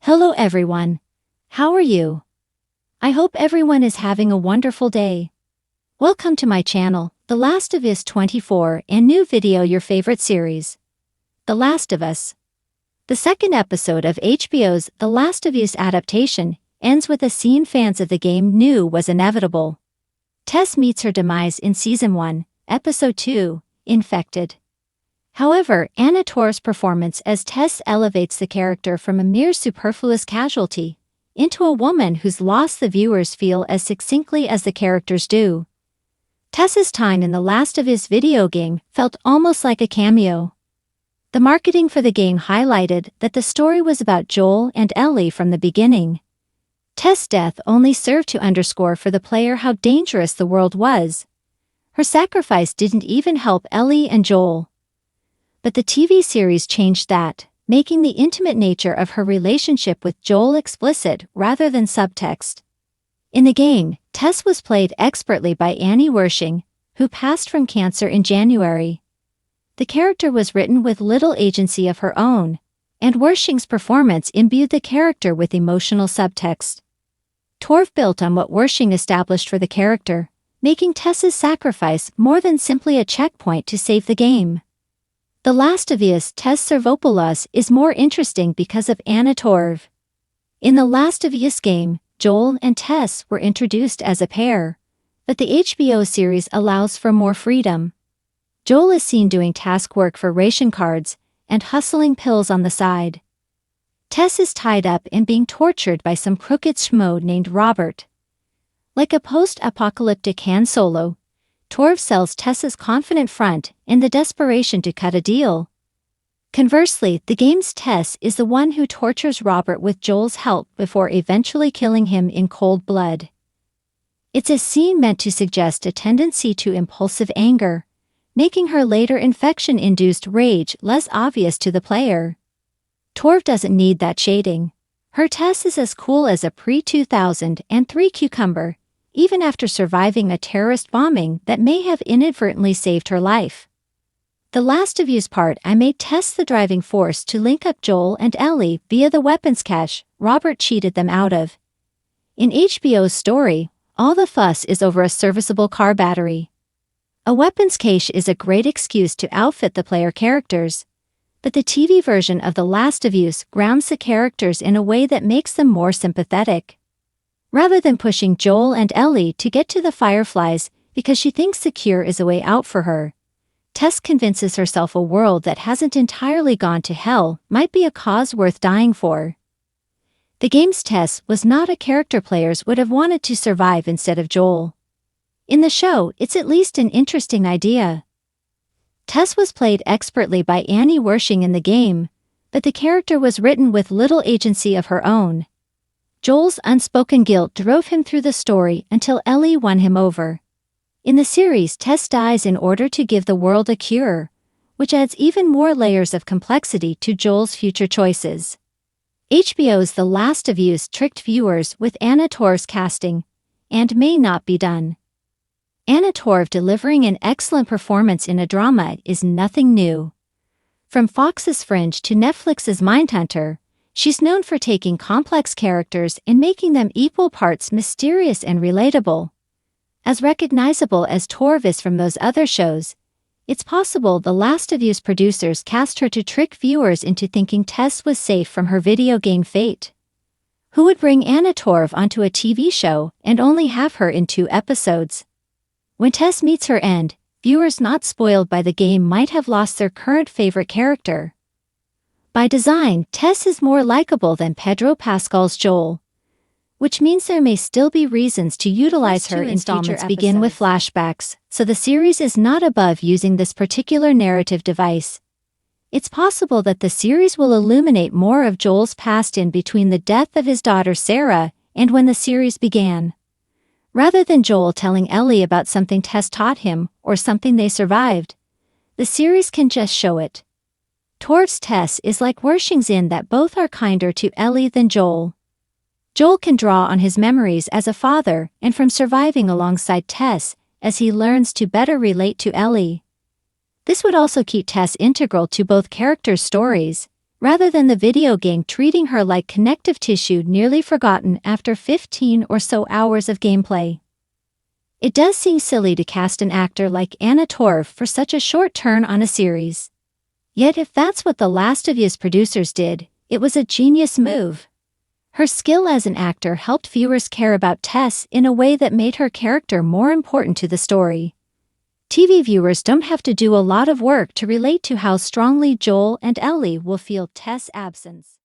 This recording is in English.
Hello everyone. How are you? I hope everyone is having a wonderful day. Welcome to my channel, The Last of Us 24, and new video your favorite series, The Last of Us. The second episode of HBO's The Last of Us adaptation ends with a scene fans of the game knew was inevitable. Tess meets her demise in Season 1, Episode 2, Infected. However, Anna Torv's performance as Tess elevates the character from a mere superfluous casualty into a woman whose loss the viewers feel as succinctly as the characters do. Tess's time in The Last of Us video game felt almost like a cameo. The marketing for the game highlighted that the story was about Joel and Ellie from the beginning. Tess' death only served to underscore for the player how dangerous the world was. Her sacrifice didn't even help Ellie and Joel. But the TV series changed that, making the intimate nature of her relationship with Joel explicit rather than subtext. In the game, Tess was played expertly by Annie Wershing, who passed from cancer in January. The character was written with little agency of her own, and Wershing's performance imbued the character with emotional subtext. Torv built on what Wershing established for the character, making Tess's sacrifice more than simply a checkpoint to save the game. The Last of Us Tess Servopoulos is more interesting because of Anna Torv. In The Last of Us game, Joel and Tess were introduced as a pair, but the HBO series allows for more freedom. Joel is seen doing task work for ration cards and hustling pills on the side. Tess is tied up and being tortured by some crooked schmo named Robert. Like a post-apocalyptic Han Solo, Torv sells Tess's confident front in the desperation to cut a deal. Conversely, the game's Tess is the one who tortures Robert with Joel's help before eventually killing him in cold blood. It's a scene meant to suggest a tendency to impulsive anger, making her later infection-induced rage less obvious to the player. Torv doesn't need that shading. Her Tess is as cool as a pre-2003 cucumber, even after surviving a terrorist bombing that may have inadvertently saved her life. The Last of Us part I made Tess the driving force to link up Joel and Ellie via the weapons cache Robert cheated them out of. In HBO's story, all the fuss is over a serviceable car battery. A weapons cache is a great excuse to outfit the player characters, but the TV version of The Last of Us grounds the characters in a way that makes them more sympathetic. Rather than pushing Joel and Ellie to get to the Fireflies because she thinks the cure is a way out for her, Tess convinces herself a world that hasn't entirely gone to hell might be a cause worth dying for. The game's Tess was not a character players would have wanted to survive instead of Joel. In the show, it's at least an interesting idea. Tess was played expertly by Annie Wershing in the game, but the character was written with little agency of her own. Joel's unspoken guilt drove him through the story until Ellie won him over. In the series, Tess dies in order to give the world a cure, which adds even more layers of complexity to Joel's future choices. HBO's The Last of Us tricked viewers with Anna Torv's casting, and may not be done. Anna Torv delivering an excellent performance in a drama is nothing new. From Fox's Fringe to Netflix's Mindhunter, she's known for taking complex characters and making them equal parts mysterious and relatable. As recognizable as Torv is from those other shows, it's possible The Last of Us producers cast her to trick viewers into thinking Tess was safe from her video game fate. Who would bring Anna Torv onto a TV show and only have her in 2 episodes? When Tess meets her end, viewers not spoiled by the game might have lost their current favorite character. By design, Tess is more likable than Pedro Pascal's Joel, which means there may still be reasons to utilize her in future episodes. Begin with flashbacks, so the series is not above using this particular narrative device. It's possible that the series will illuminate more of Joel's past in between the death of his daughter Sarah and when the series began. Rather than Joel telling Ellie about something Tess taught him or something they survived, the series can just show it. Torv's Tess is like Wershing's in that both are kinder to Ellie than Joel. Joel can draw on his memories as a father and from surviving alongside Tess as he learns to better relate to Ellie. This would also keep Tess integral to both characters' stories, rather than the video game treating her like connective tissue nearly forgotten after 15 or so hours of gameplay. It does seem silly to cast an actor like Anna Torv for such a short turn on a series. Yet if that's what The Last of Us producers did, it was a genius move. Her skill as an actor helped viewers care about Tess in a way that made her character more important to the story. TV viewers don't have to do a lot of work to relate to how strongly Joel and Ellie will feel Tess' absence.